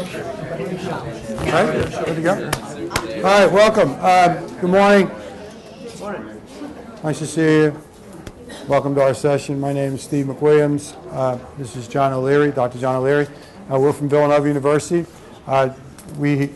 All right, good to go. All right, welcome. Good morning. Nice to see you. Welcome to our session. My name is Steve McWilliams. This is John O'Leary, Dr. John O'Leary. We're from Villanova University. We're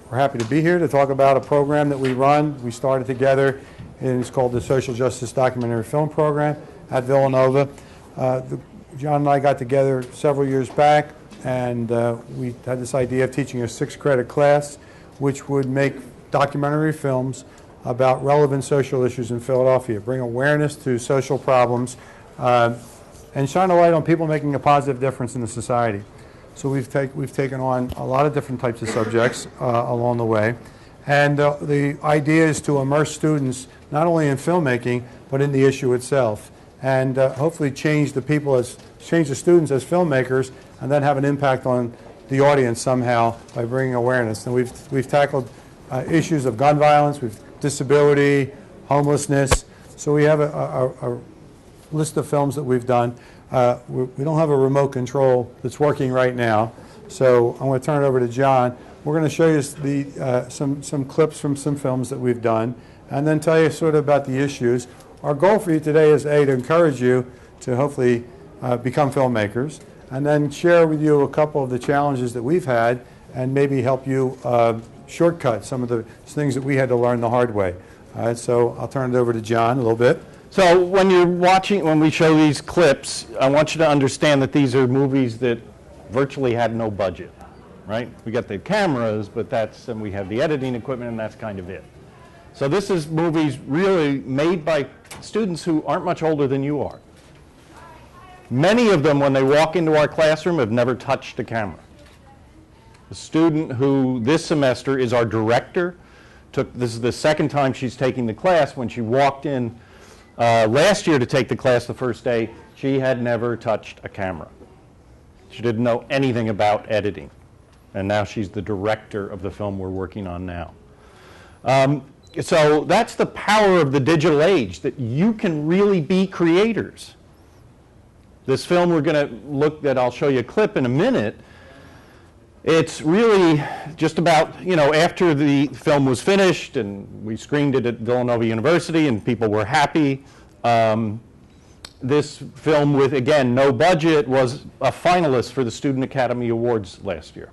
happy to be here to talk about a program that we run. We started together, and it's called the Social Justice Documentary Film Program at Villanova. John and I got together several years back, and we had this idea of teaching a 6-credit class which would make documentary films about relevant social issues in Philadelphia, bring awareness to social problems, and shine a light on people making a positive difference in the society. So we've taken on a lot of different types of subjects along the way, and the idea is to immerse students not only in filmmaking but in the issue itself, and hopefully change the students as filmmakers, and then have an impact on the audience somehow by bringing awareness. And we've tackled issues of gun violence, disability, homelessness. So we have a list of films that we've done. We don't have a remote control that's working right now, so I'm going to turn it over to John. We're going to show you some clips from some films that we've done, and then tell you sort of about the issues. Our goal for you today is to encourage you to hopefully become filmmakers, and then share with you a couple of the challenges that we've had, and maybe help you shortcut some of the things that we had to learn the hard way. So I'll turn it over to John a little bit. So when we show these clips, I want you to understand that these are movies that virtually had no budget, right? We got the cameras, but and we have the editing equipment, and that's kind of it. So this is movies really made by students who aren't much older than you are. Many of them, when they walk into our classroom, have never touched a camera. The student who this semester is our director, this is the second time she's taking the class. When she walked in last year to take the class the first day, she had never touched a camera. She didn't know anything about editing. And now she's the director of the film we're working on now. So that's the power of the digital age, that you can really be creators. This film we're going to look at, I'll show you a clip in a minute. It's really just about, after the film was finished and we screened it at Villanova University and people were happy, this film with, again, no budget was a finalist for the Student Academy Awards last year.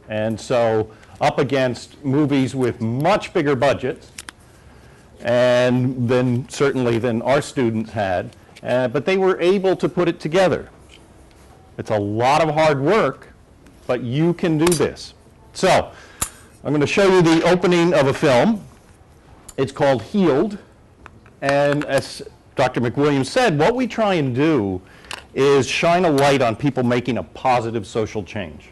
And so up against movies with much bigger budgets, and certainly than our students had, but they were able to put it together. It's a lot of hard work, but you can do this. So I'm going to show you the opening of a film. It's called Healed, and as Dr. McWilliams said, what we try and do is shine a light on people making a positive social change.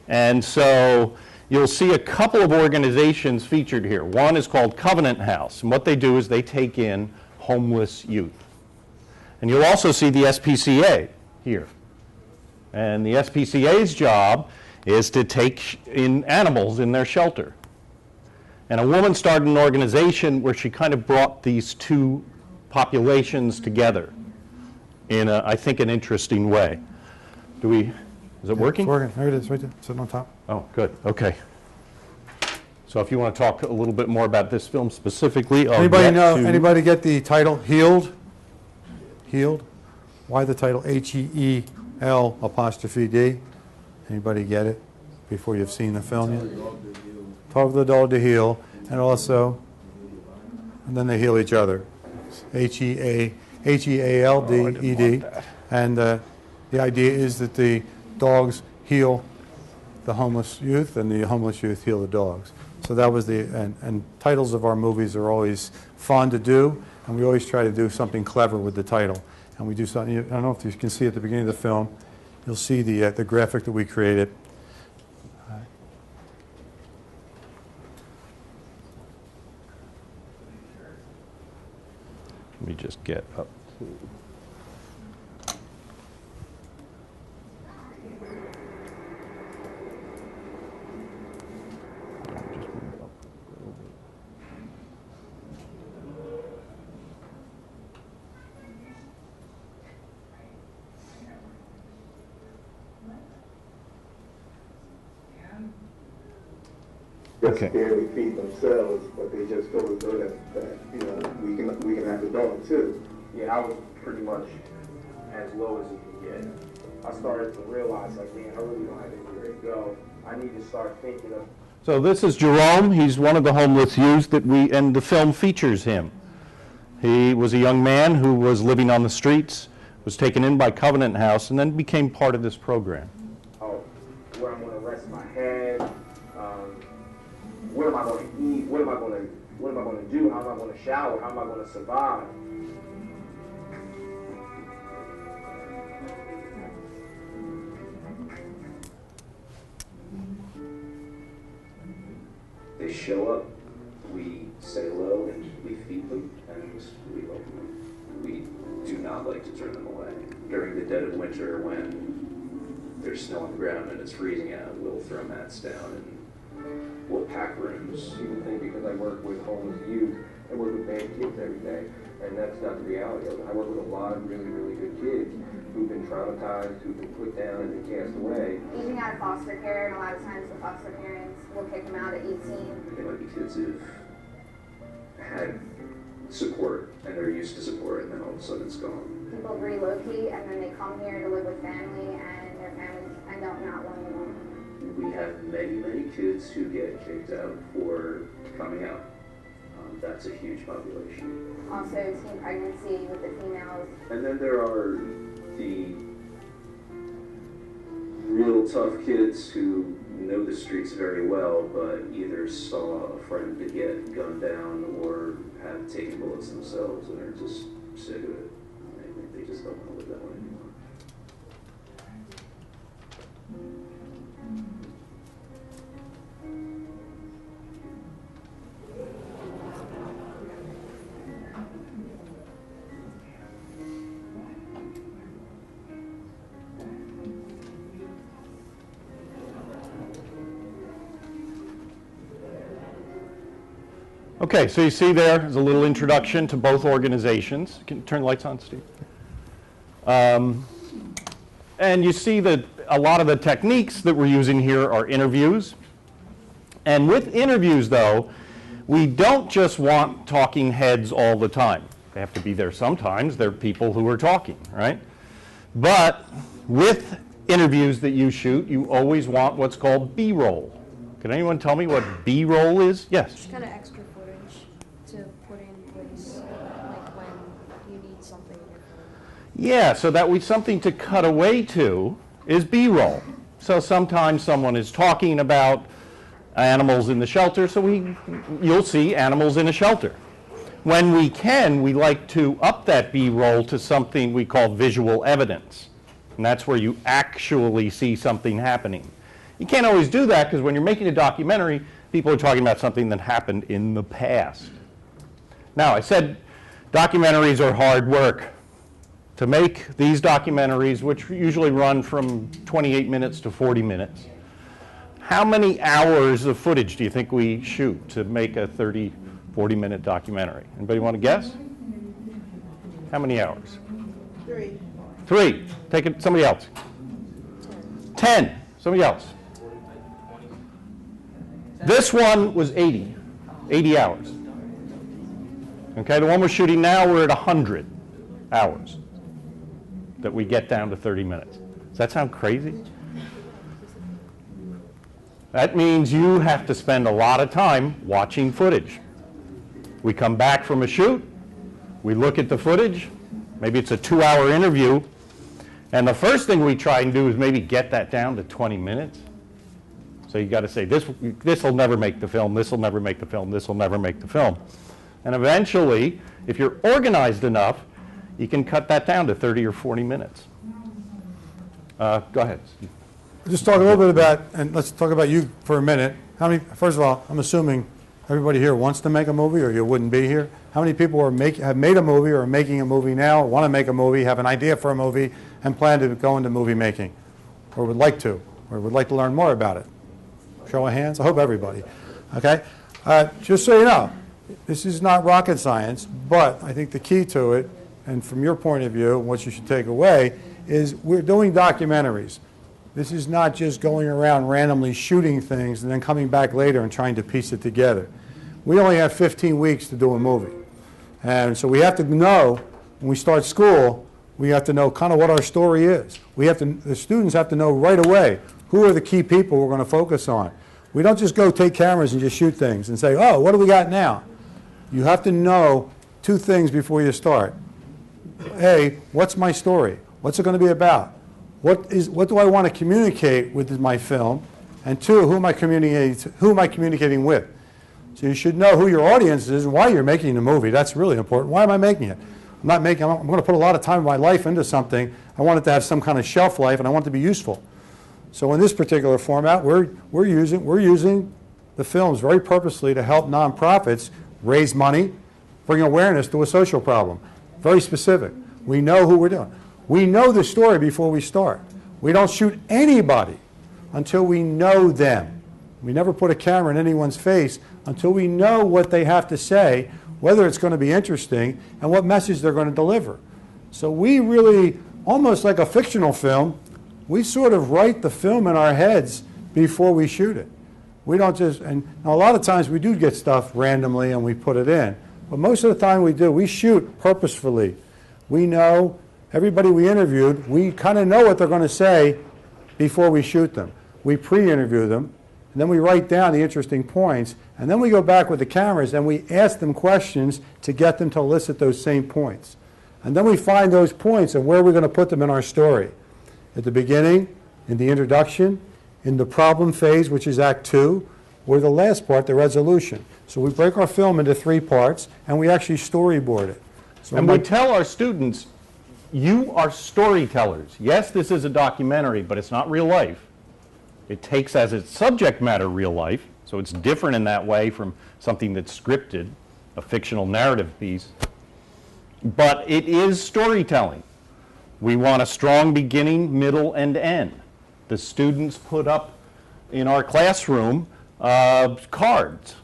And so you'll see a couple of organizations featured here. One is called Covenant House, and what they do is they take in homeless youth. And you'll also see the SPCA here. And the SPCA's job is to take in animals in their shelter. And a woman started an organization where she kind of brought these two populations together in, I think, an interesting way. Is it working? It's working. There it is, right there, sitting on top. Oh, good. Okay. So if you want to talk a little bit more about this film specifically, anybody get the title Healed? Healed? Why the title Heel''D? Anybody get it before you've seen the film yet? Taught the dog to heal, and then they heal each other. Heal'D. And the idea is that the dogs heal the homeless youth, and the homeless youth heal the dogs. So that was and titles of our movies are always fun to do, and we always try to do something clever with the title. And we do something, I don't know if you can see at the beginning of the film, you'll see the graphic that we created. Let me just get up. just Okay. barely feed themselves, but they just feel as though that we can have the dog too. Yeah, I was pretty much as low as you can get. I started to realize, like, man, I really don't have anywhere to go. I need to start thinking of. So this is Jerome. He's one of the homeless youths and the film features him. He was a young man who was living on the streets, was taken in by Covenant House, and then became part of this program. Oh, where I'm going to rest my head. What am I going to eat? What am I going to do? How am I going to shower? How am I going to survive? They show up, we say hello, and we feed them, and we welcome them. We do not like to turn them away. During the dead of winter, when there's snow on the ground and it's freezing out, we'll throw mats down and we'll pack rooms. People think because I work with homeless youth, I work with bad kids every day, and that's not the reality of it. I work with a lot of really, really good kids who've been traumatized, who've been put down and been cast away. Aging out of foster care, and a lot of times the foster parents will kick them out at 18. They might be kids who've had support and they're used to support, and then all of a sudden it's gone. People relocate and then they come here to live with family, and their families end up not wanting them. We have many, many kids who get kicked out for coming out. That's a huge population. Also, teen pregnancy with the females. And then there are the real tough kids who know the streets very well, but either saw a friend to get gunned down or have taken bullets themselves and are just sick of it. They just don't want to live that way anymore. Okay, so you see there's a little introduction to both organizations. Can you turn the lights on, Steve? And you see that a lot of the techniques that we're using here are interviews. And with interviews, though, we don't just want talking heads all the time. They have to be there sometimes. They're people who are talking, right? But with interviews that you shoot, you always want what's called B-roll. Can anyone tell me what B-roll is? Yes? Just kind of extra footage to put in place, like when you need something in your phone. Yeah, so that we something to cut away to is B-roll. So sometimes someone is talking about animals in the shelter, so you'll see animals in a shelter. When we can, we like to up that B-roll to something we call visual evidence. And that's where you actually see something happening. You can't always do that because when you're making a documentary, people are talking about something that happened in the past. Now, I said documentaries are hard work. To make these documentaries, which usually run from 28 minutes to 40 minutes, how many hours of footage do you think we shoot to make a 30, 40-minute documentary? Anybody want to guess? How many hours? 3. 3. Take it, somebody else. 10. Somebody else. This one was 80 hours. Okay, the one we're shooting now, we're at 100 hours that we get down to 30 minutes. Does that sound crazy? That means you have to spend a lot of time watching footage. We come back from a shoot, we look at the footage, maybe it's a 2-hour interview, and the first thing we try and do is maybe get that down to 20 minutes. So you got to say, this will never make the film, this will never make the film, this will never make the film. And eventually, if you're organized enough, you can cut that down to 30 or 40 minutes. Go ahead. Just talk a little bit about, and let's talk about you for a minute. First of all, I'm assuming everybody here wants to make a movie or you wouldn't be here. How many people have made a movie or are making a movie now, want to make a movie, have an idea for a movie, and plan to go into movie making? Or would like to, or would like to learn more about it? Show of hands? I hope everybody. Okay? Just so you know, this is not rocket science, but I think the key to it, and from your point of view, what you should take away, is we're doing documentaries. This is not just going around randomly shooting things and then coming back later and trying to piece it together. We only have 15 weeks to do a movie. And so we have to know, when we start school, we have to know kind of what our story is. The students have to know right away who are the key people we're going to focus on. We don't just go take cameras and just shoot things and say, oh, what do we got now? You have to know two things before you start. A, what's my story? What's it going to be about? What do I want to communicate with my film? And two, who am I communicating with? So you should know who your audience is and why you're making the movie. That's really important. Why am I making it? I'm going to put a lot of time of my life into something. I want it to have some kind of shelf life, and I want it to be useful. So in this particular format, we're using the films very purposely to help nonprofits raise money, bring awareness to a social problem. Very specific. We know who we're doing. We know the story before we start. We don't shoot anybody until we know them. We never put a camera in anyone's face until we know what they have to say, whether it's going to be interesting, and what message they're going to deliver. So we really, almost like a fictional film, we sort of write the film in our heads before we shoot it. We don't just, and a lot of times we do get stuff randomly and we put it in. But most of the time we shoot purposefully. We know everybody we interviewed, we kind of know what they're going to say before we shoot them. We pre-interview them, and then we write down the interesting points, and then we go back with the cameras and we ask them questions to get them to elicit those same points. And then we find those points and where we're going to put them in our story. At the beginning, in the introduction, in the problem phase, which is Act 2, or the last part, the resolution. So we break our film into 3 parts, and we actually storyboard it. So and we tell our students, you are storytellers. Yes, this is a documentary, but it's not real life. It takes as its subject matter real life, so it's different in that way from something that's scripted, a fictional narrative piece. But it is storytelling. We want a strong beginning, middle, and end. The students put up in our classroom cards,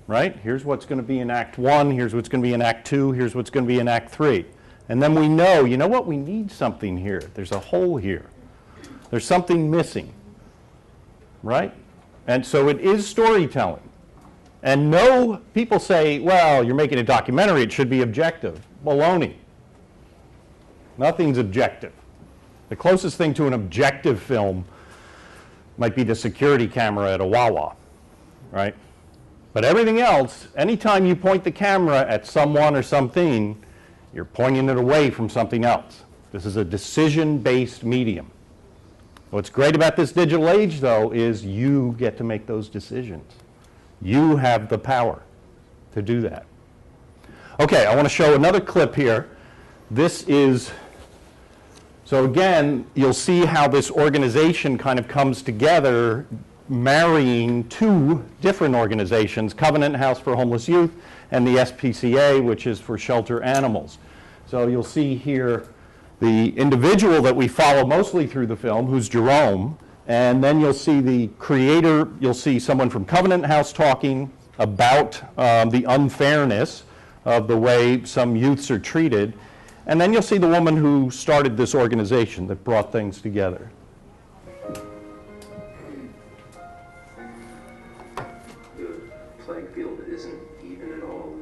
right? Here's what's going to be in Act 1, here's what's going to be in Act 2, here's what's going to be in Act 3. And then we know, you know what, we need something here. There's a hole here. There's something missing, right? And so it is storytelling. And no, people say, well, you're making a documentary, it should be objective. Baloney. Nothing's objective. The closest thing to an objective film might be the security camera at a Wawa, right? But everything else, anytime you point the camera at someone or something, you're pointing it away from something else. This is a decision-based medium. What's great about this digital age, though, is you get to make those decisions. You have the power to do that. Okay, I want to show another clip here. This is, so again, you'll see how this organization kind of comes together, marrying 2 different organizations, Covenant House for Homeless Youth and the SPCA, which is for shelter animals. So you'll see here the individual that we follow mostly through the film, who's Jerome, and then you'll see the creator, you'll see someone from Covenant House talking about the unfairness of the way some youths are treated, and then you'll see the woman who started this organization that brought things together. The playing field isn't even at all.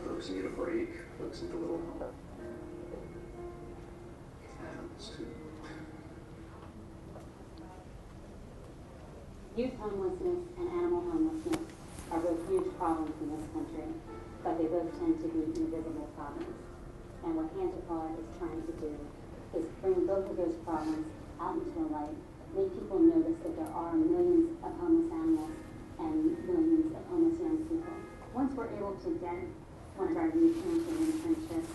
Folks need a break. Folks need a little help. Youth homelessness and animal homelessness are both huge problems in this country, but they both tend to be invisible problems. And what Hanticar is trying to do is bring both of those problems out into the light, make people notice that there are millions of homeless animals and millions of homeless young people. Once we're able to get one of our youth into an internship,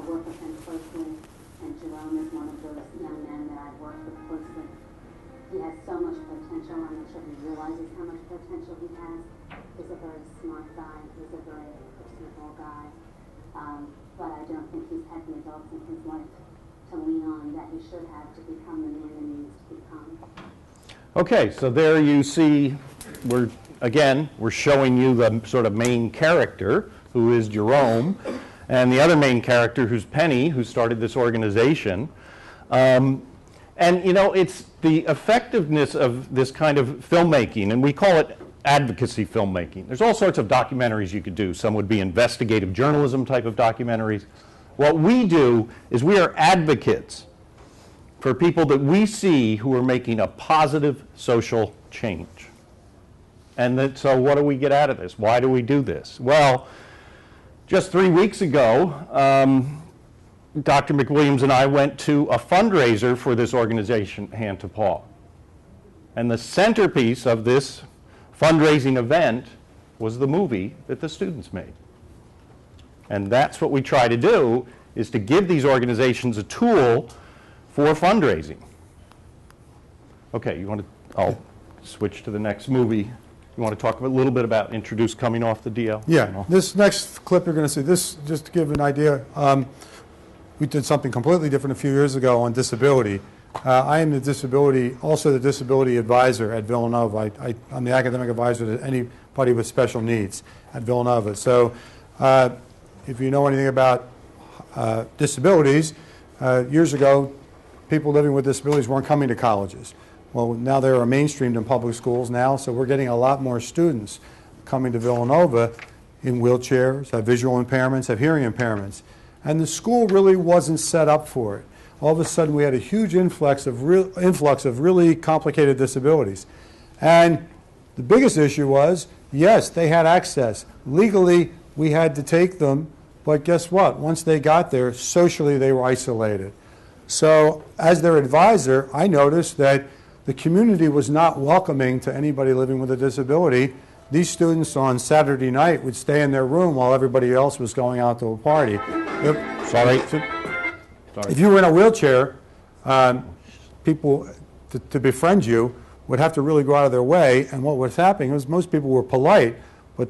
work with them closely, and Jerome is one of those young men that I've worked with closely. He has so much potential. I'm not sure he realizes how much potential he has. He's a very smart guy. He's a very personable guy. But I don't think he's had the adults in his life to lean on that he should have to become the man that he needs to become. Okay, so there you see, we're showing you the sort of main character, who is Jerome, and the other main character, who's Penny, who started this organization. And you know, it's the effectiveness of this kind of filmmaking, and we call it advocacy filmmaking. There's all sorts of documentaries you could do. Some would be investigative journalism type of documentaries. What we do is we are advocates for people that we see who are making a positive social change. And so what do we get out of this? Why do we do this? Well, just 3 weeks ago, Dr. McWilliams and I went to a fundraiser for this organization, Hand to Paw. And the centerpiece of this fundraising event was the movie that the students made. And that's what we try to do, is to give these organizations a tool for fundraising. Okay, I'll switch to the next movie. You want to talk a little bit about introduce coming off the DL? Yeah, this next clip you're going to see, this, just to give an idea, we did something completely different a few years ago on disability. I am also the disability advisor at Villanova. I'm the academic advisor to anybody with special needs at Villanova. So if you know anything about disabilities, years ago, people living with disabilities weren't coming to colleges. Well, now they are mainstreamed in public schools now, so we're getting a lot more students coming to Villanova in wheelchairs, have visual impairments, have hearing impairments. And the school really wasn't set up for it. All of a sudden, we had a huge influx of really complicated disabilities. And the biggest issue was, yes, they had access. Legally, we had to take them, but guess what? Once they got there, socially, they were isolated. So as their advisor, I noticed that the community was not welcoming to anybody living with a disability. These students on Saturday night would stay in their room while everybody else was going out to a party. Sorry. If you were in a wheelchair, people, to befriend you, would have to really go out of their way. And what was happening was most people were polite, but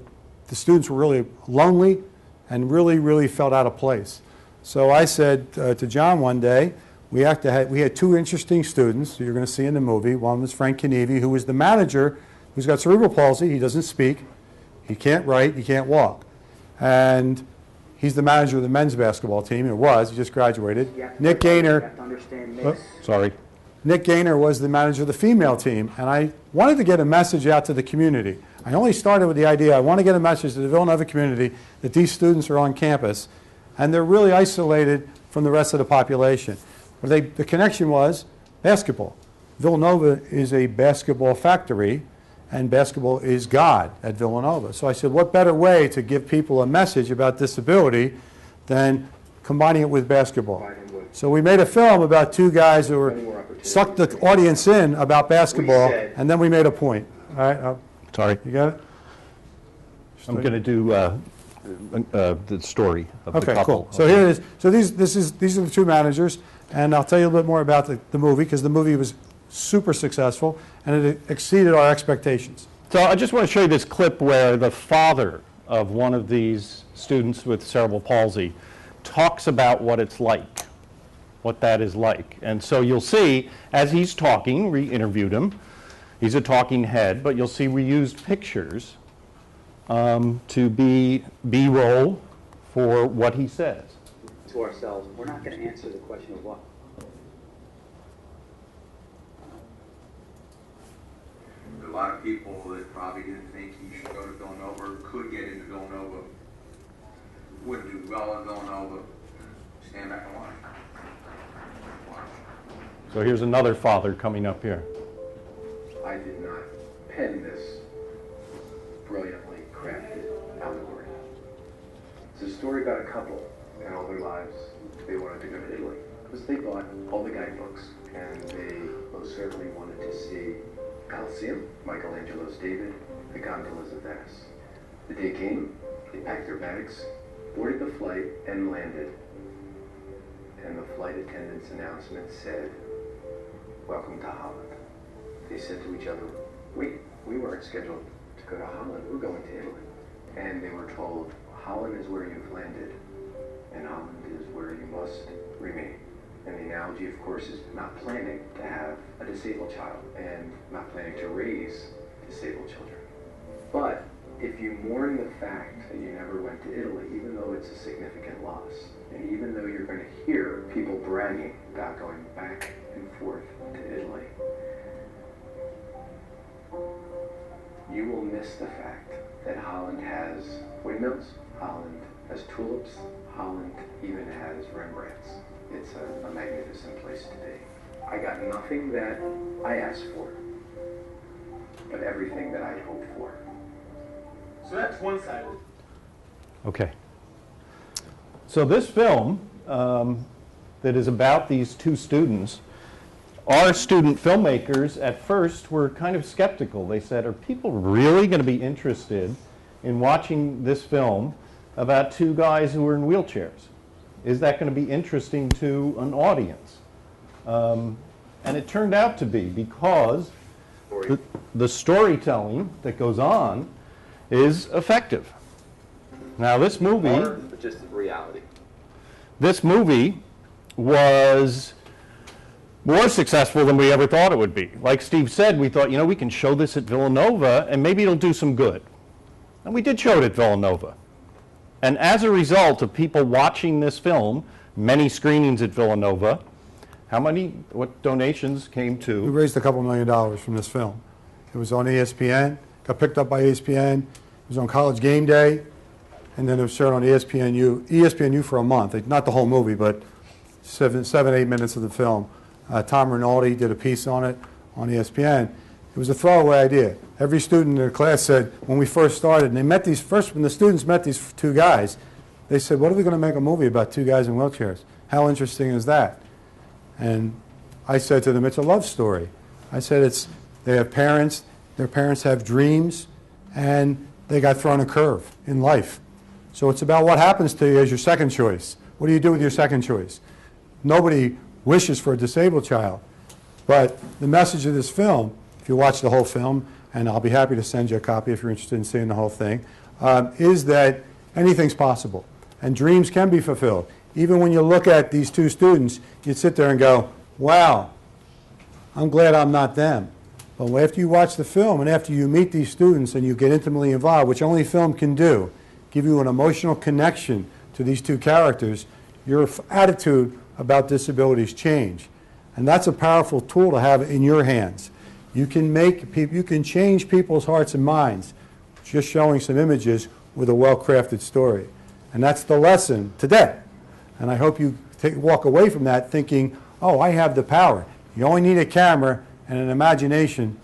the students were really lonely and really, really felt out of place. So I said to John one day, we had two interesting students you're going to see in the movie. One was Frank Kenevi, who was the manager, who's got cerebral palsy. He doesn't speak. He can't write. He can't walk. And he's the manager of the men's basketball team. It was. He just graduated. Nick Gaynor. Nick Gaynor was the manager of the female team. And I wanted to get a message out to the community. I only started with the idea, I want to get a message to the Villanova community that these students are on campus and they're really isolated from the rest of the population. But the connection was basketball. Villanova is a basketball factory, and basketball is God at Villanova. So I said, what better way to give people a message about disability than combining it with basketball? So we made a film about two guys who sucked the audience in about basketball, and then we made a point. All right? Sorry. You got it? I'm going to do the story of the couple. Okay, cool. So here it is. So these are the two managers, and I'll tell you a little bit more about the movie, because the movie was super successful, and it exceeded our expectations. So I just want to show you this clip where the father of one of these students with cerebral palsy talks about what it's like, what that is like. And so you'll see, as he's talking, we interviewed him, he's a talking head, but you'll see we used pictures to be B-roll for what he says. To ourselves, we're not going to answer the question of what. A lot of people that probably didn't think he should go to Villanova or could get into Villanova wouldn't do well in Villanova. Stand back and watch. So here's another father coming up here. I did not pen this brilliantly crafted allegory. It's a story about a couple and all their lives. They wanted to go to Italy because they bought all the guidebooks and they most certainly wanted to see Colosseum, Michelangelo's David, the gondolas of Venice. The day came, they packed their bags, boarded the flight, and landed. And the flight attendant's announcement said, "Welcome to Holland." They said to each other, "Wait, we weren't scheduled to go to Holland, we're going to Italy." And they were told, "Holland is where you've landed, and Holland is where you must remain." And the analogy, of course, is not planning to have a disabled child and not planning to raise disabled children. But if you mourn the fact that you never went to Italy, even though it's a significant loss, and even though you're going to hear people bragging about going back and forth to Italy. You will miss the fact that Holland has windmills, Holland has tulips, Holland even has Rembrandts. It's a magnificent place to be. I got nothing that I asked for, but everything that I hoped for. So that's one side. Okay. So this film that is about these two students, our student filmmakers at first were kind of skeptical. They said, are people really going to be interested in watching this film about two guys who are in wheelchairs? Is that going to be interesting to an audience? And it turned out to be, because the storytelling that goes on is effective. Now this movie... Or just reality. This movie was more successful than we ever thought it would be. Like Steve said, we thought, you know, we can show this at Villanova and maybe it'll do some good. And we did show it at Villanova. And as a result of people watching this film, many screenings at Villanova, what donations came We to? raised a couple $1 million from this film. It was on ESPN, got picked up by ESPN, it was on College Game Day, and then it was shown on ESPNU for a month. Not the whole movie, but 8 minutes of the film. Tom Rinaldi did a piece on it on ESPN. It was a throwaway idea. Every student in the class said, when we first started, and when the students met these two guys, they said, what are we going to make a movie about two guys in wheelchairs? How interesting is that? And I said to them, it's a love story. I said, they have parents, their parents have dreams, and they got thrown a curve in life. So it's about what happens to you as your second choice. What do you do with your second choice? Nobody wishes for a disabled child. But the message of this film, if you watch the whole film, and I'll be happy to send you a copy if you're interested in seeing the whole thing, is that anything's possible. And dreams can be fulfilled. Even when you look at these two students, you'd sit there and go, wow, I'm glad I'm not them. But after you watch the film and after you meet these students and you get intimately involved, which only film can do, give you an emotional connection to these two characters, your attitude about disabilities change. And that's a powerful tool to have in your hands. You can change people's hearts and minds just showing some images with a well-crafted story. And that's the lesson today. And I hope you walk away from that thinking, oh, I have the power. You only need a camera and an imagination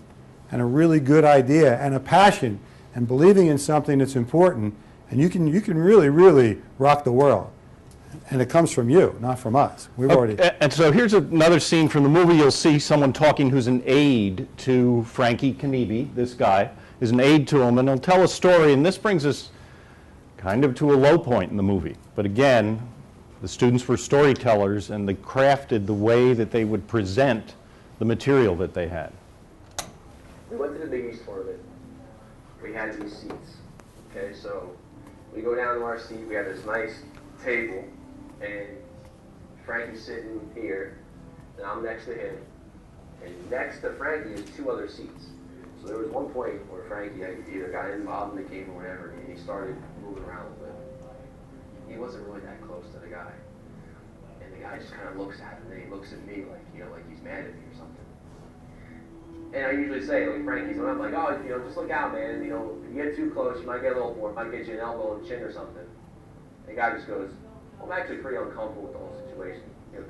and a really good idea and a passion and believing in something that's important, and you can really, really rock the world. And it comes from you, not from us. We've already... And so here's another scene from the movie. You'll see someone talking who's an aide to Frankie Kaniebe. This guy is an aide to him, and he'll tell a story. And this brings us kind of to a low point in the movie. But again, the students were storytellers, and they crafted the way that they would present the material that they had. We went to the Big East tournament. We had these seats. Okay, so we go down to our seat. We have this nice table, and Frankie's sitting here, and I'm next to him. And next to Frankie is two other seats. So there was one point where Frankie either got involved in the game or whatever, and he started moving around a little bit. He wasn't really that close to the guy. And the guy just kind of looks at him, and then he looks at me like, like he's mad at me or something. And I usually say, like, Frankie's, when I'm like, oh, just look out, man. If you get too close, you might get a little more, might get you an elbow in the chin or something. And the guy just goes, well, I'm actually pretty uncomfortable with the whole situation.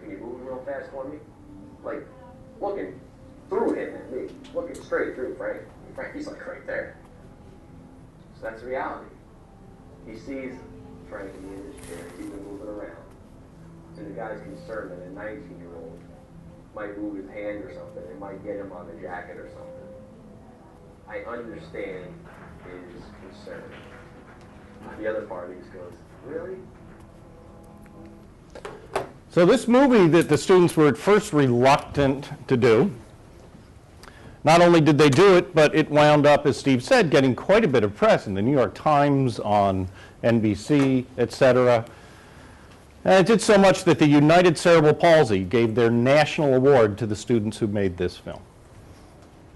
Can you move real fast for me? Like, looking through him at me, looking straight through Frank. Frankie's like right there. So that's reality. He sees Frankie in his chair, he's been moving around. And the guy's concerned that a 19-year-old might move his hand or something, it might get him on the jacket or something. I understand his concern. The other party just goes, really? So this movie that the students were at first reluctant to do, not only did they do it, but it wound up, as Steve said, getting quite a bit of press in the New York Times, on NBC, etc. And it did so much that the United Cerebral Palsy gave their national award to the students who made this film.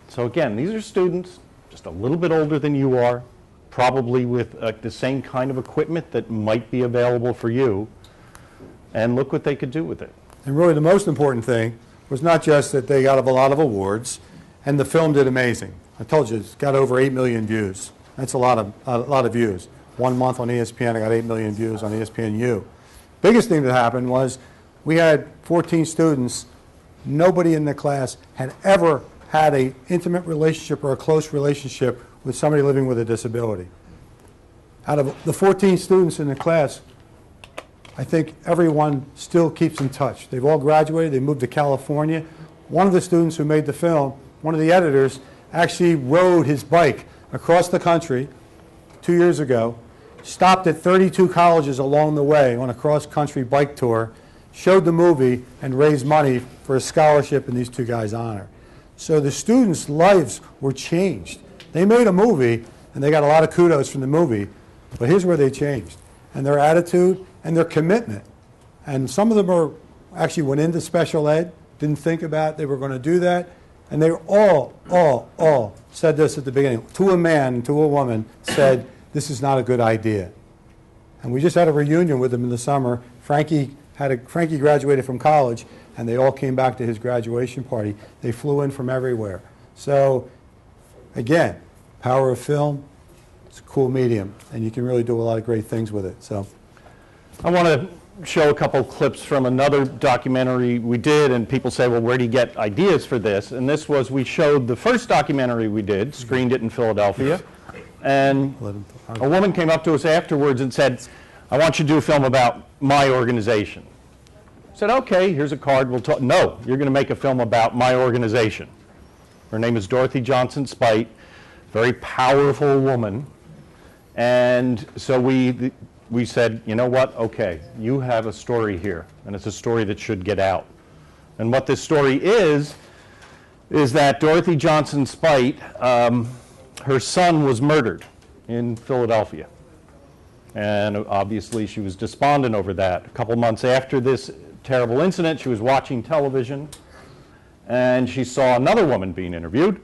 So again, these are students just a little bit older than you are, probably with the same kind of equipment that might be available for you, and look what they could do with it. And really the most important thing was not just that they got a lot of awards, and the film did amazing. I told you, it's got over 8 million views. That's a lot of views. 1 month on ESPN, I got 8 million views on ESPNU. Biggest thing that happened was we had 14 students. Nobody in the class had ever had an intimate relationship or a close relationship with somebody living with a disability. Out of the 14 students in the class, I think everyone still keeps in touch. They've all graduated. They moved to California. One of the students who made the film, one of the editors, actually rode his bike across the country 2 years ago, stopped at 32 colleges along the way on a cross-country bike tour, showed the movie, and raised money for a scholarship in these two guys' honor. So the students' lives were changed. They made a movie, and they got a lot of kudos from the movie, but here's where they changed. And their attitude and their commitment. And some of them actually went into special ed, didn't think about they were going to do that, and they all said this at the beginning. To a man, to a woman, said, this is not a good idea. And we just had a reunion with them in the summer. Frankie graduated from college, and they all came back to his graduation party. They flew in from everywhere. So, again, power of film, it's a cool medium, and you can really do a lot of great things with it. So, I want to show a couple clips from another documentary we did, and people say, well, where do you get ideas for this? And this was, we showed the first documentary we did, screened it in Philadelphia, and a woman came up to us afterwards and said, I want you to do a film about my organization. I said, okay, here's a card, we'll talk. No, you're going to make a film about my organization. Her name is Dorothy Johnson Spite, very powerful woman. And so we said, you know what, okay, you have a story here, and it's a story that should get out. And what this story is that Dorothy Johnson Spite, her son was murdered in Philadelphia. And obviously she was despondent over that. A couple months after this terrible incident, she was watching television, and she saw another woman being interviewed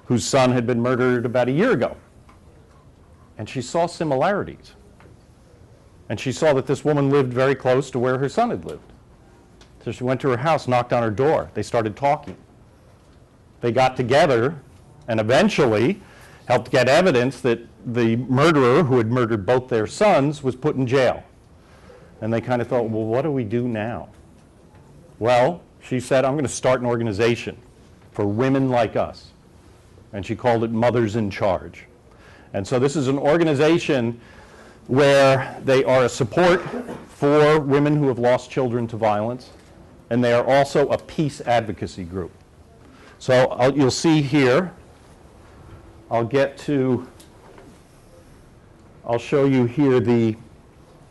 whose son had been murdered about a year ago. And she saw similarities. And she saw that this woman lived very close to where her son had lived. So she went to her house, knocked on her door. They started talking. They got together and eventually helped get evidence that the murderer, who had murdered both their sons, was put in jail. And they kind of thought, well, what do we do now? Well, she said, I'm going to start an organization for women like us. And she called it Mothers in Charge. And so this is an organization where they are a support for women who have lost children to violence, and they are also a peace advocacy group. So you'll see here, I'll show you here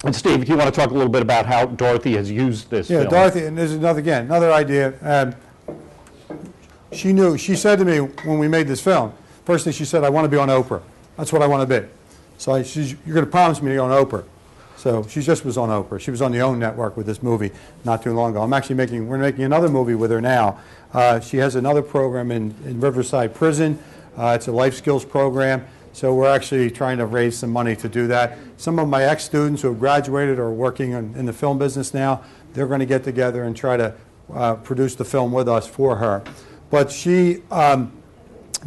and Steve, if you want to talk a little bit about how Dorothy has used this film. Yeah, Dorothy, and this is another idea. She said to me when we made this film, first thing she said, I want to be on Oprah. That's what I want to be. So you're going to promise me to go on Oprah. So she just was on Oprah. She was on the OWN network with this movie not too long ago. We're making another movie with her now. She has another program in Riverside Prison. It's a life skills program. So we're actually trying to raise some money to do that. Some of my ex-students who have graduated or are working in the film business now, they're going to get together and try to produce the film with us for her. But she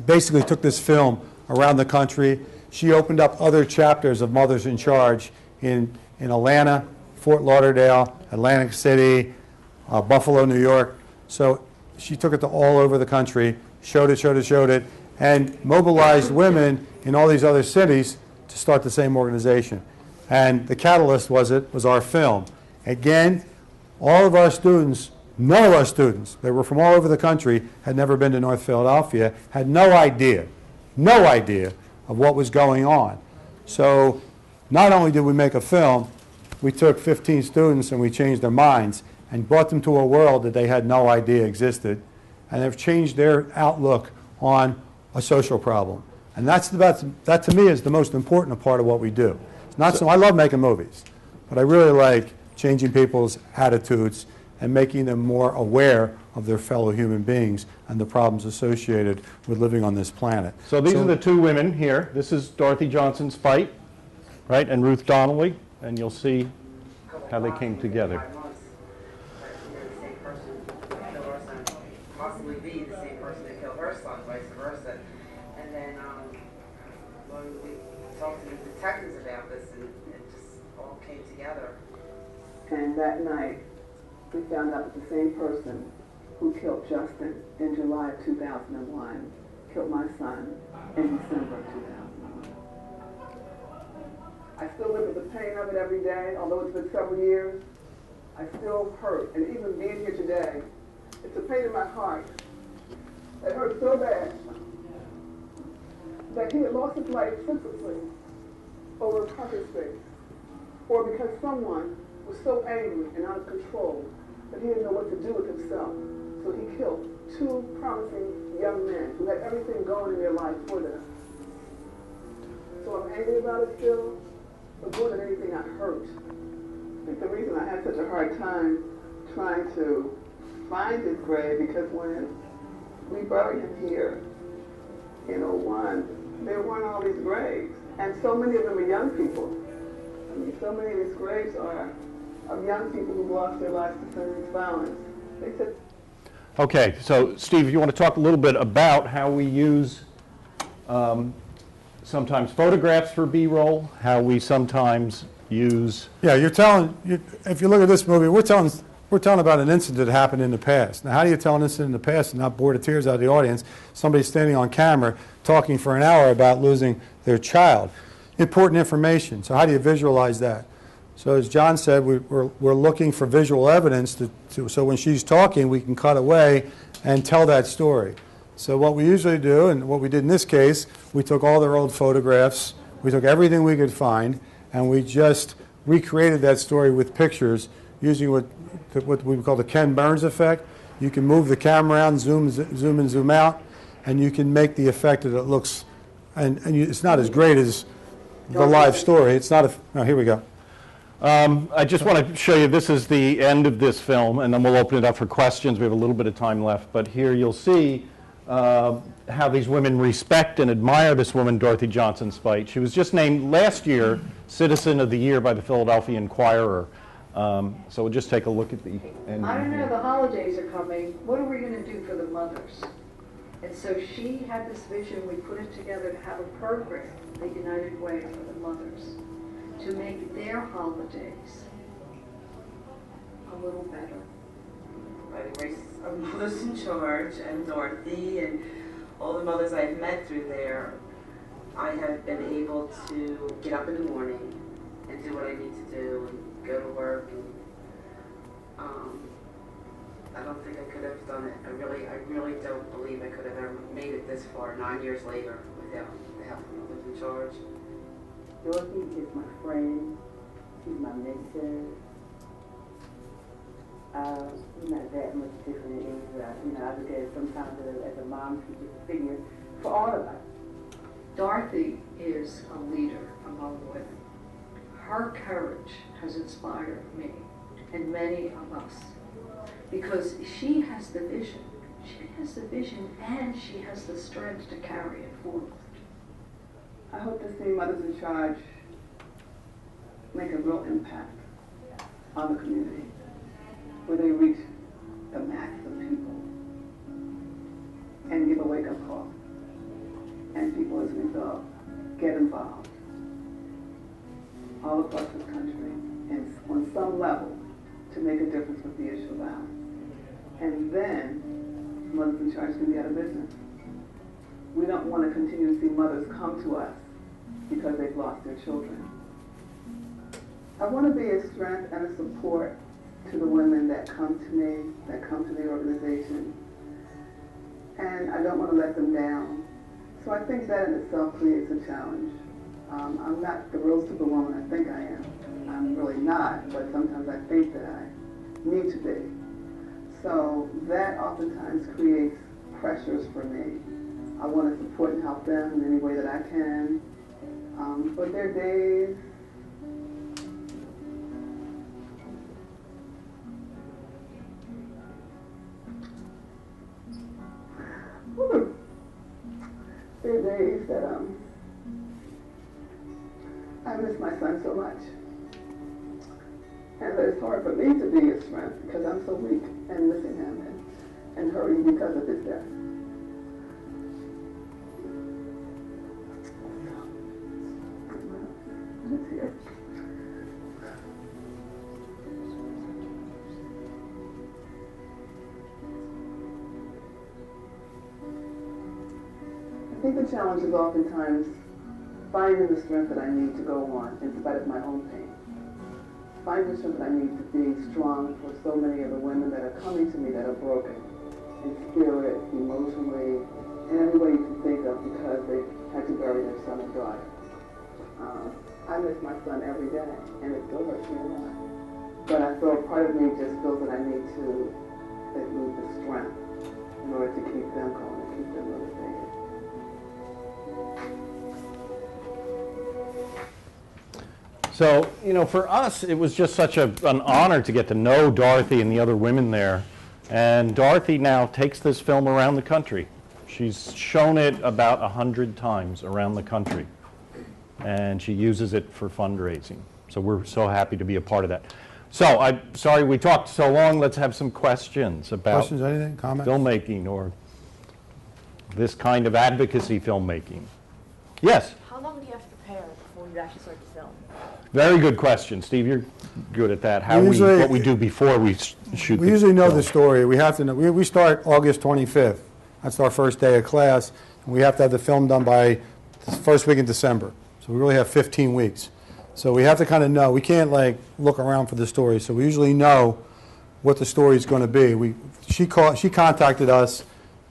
basically took this film around the country. She opened up other chapters of Mothers in Charge in Atlanta, Fort Lauderdale, Atlantic City, Buffalo, New York. So she took it to all over the country, showed it, and mobilized women in all these other cities to start the same organization. And the catalyst was our film. Again, all of our students, none of our students, they were from all over the country, had never been to North Philadelphia, had no idea of what was going on. So not only did we make a film, we took 15 students and we changed their minds and brought them to a world that they had no idea existed, and they've changed their outlook on a social problem. And that to me is the most important part of what we do. I love making movies, but I really like changing people's attitudes and making them more aware of their fellow human beings and the problems associated with living on this planet. So these are the two women here. This is Dorothy Johnson Spite, right, and Ruth Donnelly, and you'll see how they came together. and we talked to the detectives about this, and it just all came together. And that night, we found out that the same person who killed Justin in July of 2001 killed my son in December of 2001. I still live with the pain of it every day, although it's been several years. I still hurt, and even being here today, it's a pain in my heart. It hurts so bad that he had lost his life senselessly over a parking space, or because someone was so angry and out of control that he didn't know what to do with himself. So he killed two promising young men who had everything going in their life for them. So I'm angry about it still, but more than anything, I'm hurt. I think the reason I had such a hard time trying to find his grave, because when we buried him here in '01, there weren't all these graves. And so many of them are young people. I mean, so many of these graves are of young people who lost their lives to senseless violence. They said. Okay, so Steve, if you want to talk a little bit about how we use sometimes photographs for B-roll, how we sometimes use... Yeah, if you look at this movie, we're telling about an incident that happened in the past. Now, how do you tell an incident in the past and not bore the tears out of the audience? Somebody standing on camera talking for an hour about losing their child. Important information. So how do you visualize that? So as John said, we're looking for visual evidence so when she's talking, we can cut away and tell that story. So what we usually do, and what we did in this case, we took all their old photographs, we took everything we could find, and we just recreated that story with pictures using what we call the Ken Burns effect. You can move the camera around, zoom in, zoom out, and you can make the effect that it looks, and it's not as great as the live story. It's not here we go. I just want to show you, this is the end of this film, and then we'll open it up for questions. We have a little bit of time left, but here you'll see how these women respect and admire this woman, Dorothy Johnson Spite. She was just named last year Citizen of the Year by the Philadelphia Inquirer. So we'll just take a look at the end. I don't know, the holidays are coming. What are we going to do for the mothers? And so she had this vision, we put it together to have a program, the United Way for the mothers, to make their holidays a little better. By the grace of Mothers in Charge and Dorothy and all the mothers I've met through there, I have been able to get up in the morning and do what I need to do and go to work. And I don't think I could have done it. I really don't believe I could have ever made it this far 9 years later without the help of Mothers in Charge. Dorothy is my friend. She's my mentor. We're not that much different in age. I look at it sometimes as a mom figure for all of us. Dorothy is a leader among women. Her courage has inspired me and many of us because she has the vision. She has the vision and she has the strength to carry it forward. I hope to see Mothers in Charge make a real impact on the community, where they reach the mass of people and give a wake-up call. And people, as a result, get involved all across this country and on some level to make a difference with the issue of violence. And then Mothers in Charge can be out of business. We don't want to continue to see mothers come to us because they've lost their children. I want to be a strength and a support to the women that come to me, that come to the organization, and I don't want to let them down. So I think that in itself creates a challenge. I'm not the real superwoman I think I am. I'm really not, but sometimes I think that I need to be. So that oftentimes creates pressures for me. I want to support and help them in any way that I can. But there are days that I miss my son so much. And that it's hard for me to be his strength because I'm so weak and missing him and hurting because of his death. think the challenge is oftentimes finding the strength that I need to go on in spite of my own pain. Finding the strength that I need to be strong for so many of the women that are coming to me that are broken in spirit, emotionally, in every way you can think of because they had to bury their son or daughter. I miss my son every day, and it still hurts me a lot. But I feel part of me just feels that I need to lose the strength in order to keep them going and keep them motivated. So, you know, for us, it was just such an honor to get to know Dorothy and the other women there. And Dorothy now takes this film around the country. She's shown it about 100 times around the country. And she uses it for fundraising. So we're so happy to be a part of that. So I'm sorry we talked so long. Let's have some questions about anything, comments? Filmmaking or this kind of advocacy filmmaking. Yes? How long do you have to prepare before you actually start to film? Very good question, Steve. You're good at that. What we do before we shoot. We usually know the story. We have to know. We start August 25th. That's our first day of class. And we have to have the film done by the first week in December. So we really have 15 weeks. So we have to kind of know. We can't like look around for the story. So we usually know what the story is going to be. She contacted us.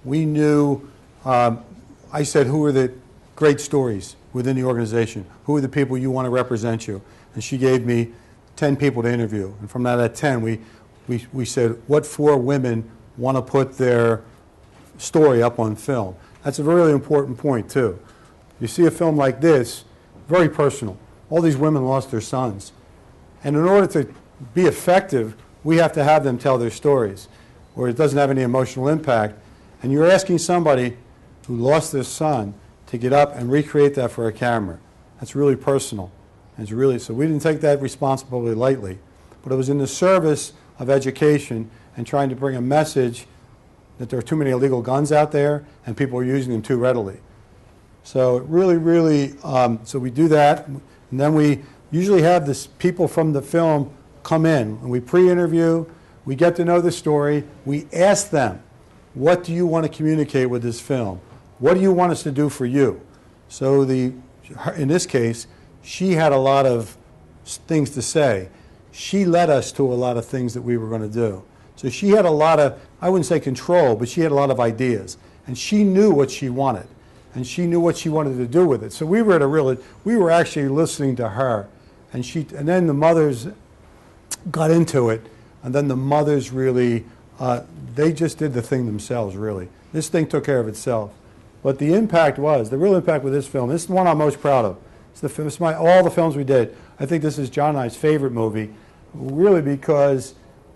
We knew. I said, who are the great stories within the organization? Who are the people you want to represent you? And she gave me 10 people to interview. And from that 10, we said, what 4 women want to put their story up on film? That's a really important point, too. You see a film like this, very personal. All these women lost their sons. And in order to be effective, we have to have them tell their stories, or it doesn't have any emotional impact. And you're asking somebody who lost their son to get up and recreate that for a camera. That's really personal. It's really, so we didn't take that responsibility lightly. But it was in the service of education and trying to bring a message that there are too many illegal guns out there and people are using them too readily. So it really, so we do that. And then we usually have this people from the film come in and we pre-interview, we get to know the story, we ask them, what do you want to communicate with this film? What do you want us to do for you? So in this case, she had a lot of things to say. She led us to a lot of things that we were going to do. So she had a lot of, I wouldn't say control, but she had a lot of ideas. And she knew what she wanted. And she knew what she wanted to do with it. So we were actually listening to her. And then the mothers got into it. And then the mothers really, they just did the thing themselves, really. This thing took care of itself. But the real impact with this film, this is the one I'm most proud of. It's all the films we did. I think this is John and I's favorite movie, really because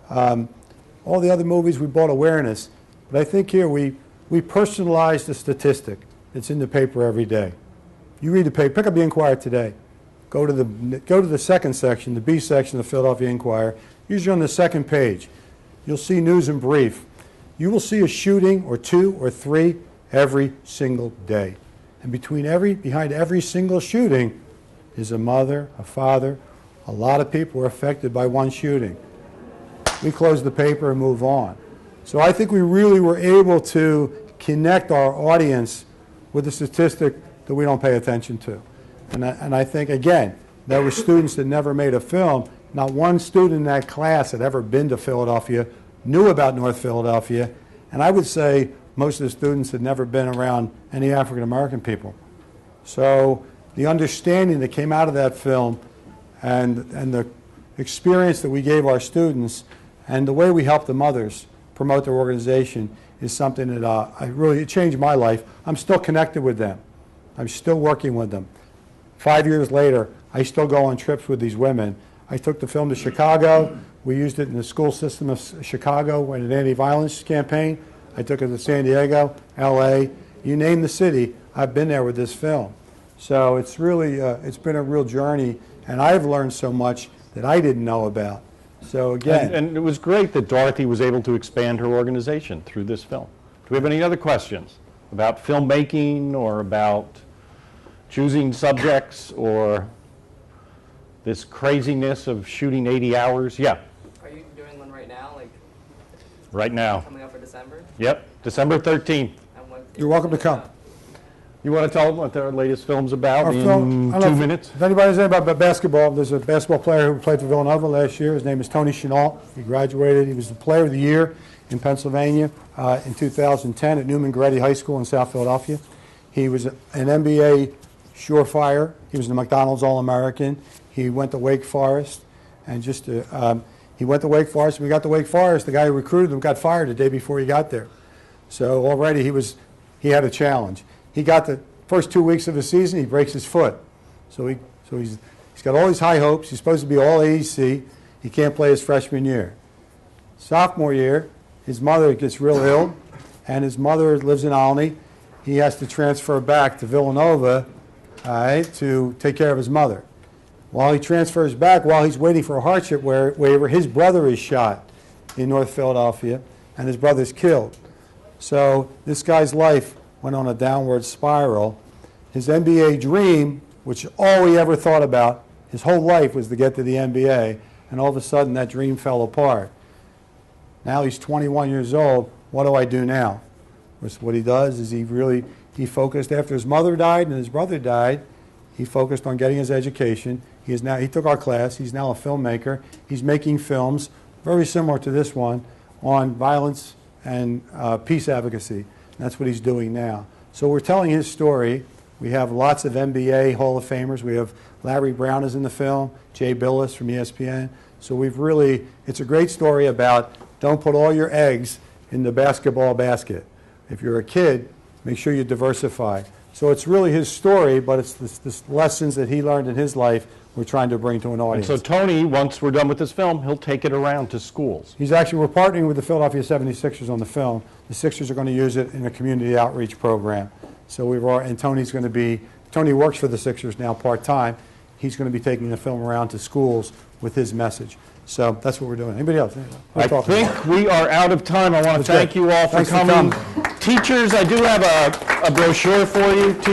all the other movies we brought awareness. But I think here we personalized the statistic that's in the paper every day. You read the paper, pick up the Inquirer today. Go to the second section, the B section of the Philadelphia Inquirer. Usually on the second page, you'll see news and brief. You will see a shooting or 2 or 3 every single day. And behind every single shooting is a mother, a father. A lot of people were affected by one shooting. We close the paper and move on. So I think we really were able to connect our audience with a statistic that we don't pay attention to. And I think, again, there were students that never made a film. Not one student in that class had ever been to Philadelphia, knew about North Philadelphia, and I would say most of the students had never been around any African American people. So the understanding that came out of that film and the experience that we gave our students and the way we helped the mothers promote their organization is something that it changed my life. I'm still connected with them. I'm still working with them. 5 years later, I still go on trips with these women. I took the film to Chicago. We used it in the school system of Chicago in an anti-violence campaign. I took it to San Diego, LA, you name the city, I've been there with this film. So it's really, it's been a real journey, and I've learned so much that I didn't know about. So again. And it was great that Dorothy was able to expand her organization through this film. Do we have any other questions about filmmaking or about choosing subjects or this craziness of shooting 80 hours? Yeah. Are you doing one right now? Right now. Coming up for December? Yep, December 13th. You're welcome to come. You want to tell them what their latest film's about Our in film, I don't know 2 if- minutes? If anybody knows anything about basketball, there's a basketball player who played for Villanova last year. His name is Tony Chenault. He graduated. He was the player of the year in Pennsylvania in 2010 at Newman Goretti High School in South Philadelphia. He was an NBA surefire. He was a McDonald's All-American. He went to Wake Forest. And he went to Wake Forest. When we got to Wake Forest, the guy who recruited him got fired the day before he got there. So already he had a challenge. He got the first 2 weeks of the season, he breaks his foot. So he's got all these high hopes. He's supposed to be all AEC. He can't play his freshman year. Sophomore year, his mother gets real ill, and his mother lives in Olney. He has to transfer back to Villanova to take care of his mother. While he transfers back, while he's waiting for a hardship waiver, his brother is shot in North Philadelphia, and his brother's killed. So this guy's life went on a downward spiral. His NBA dream, which all he ever thought about his whole life, was to get to the NBA, and all of a sudden that dream fell apart. Now he's 21 years old. What do I do now? What he does is he focused after his mother died and his brother died. He focused on getting his education. He took our class. He's now a filmmaker. He's making films very similar to this one on violence and peace advocacy. That's what he's doing now. So we're telling his story. We have lots of NBA Hall of Famers. We have Larry Brown is in the film, Jay Billis from ESPN. So it's a great story about don't put all your eggs in the basketball basket. If you're a kid, make sure you diversify. So it's really his story, but it's this lessons that he learned in his life we're trying to bring to an audience. And so Tony, once we're done with this film, he'll take it around to schools. We're partnering with the Philadelphia 76ers on the film. The Sixers are going to use it in a community outreach program. So Tony works for the Sixers now part-time. He's going to be taking the film around to schools with his message. So that's what we're doing. Anybody else? I think we are out of time. I want to thank you all for coming. Teachers, I do have a brochure for you.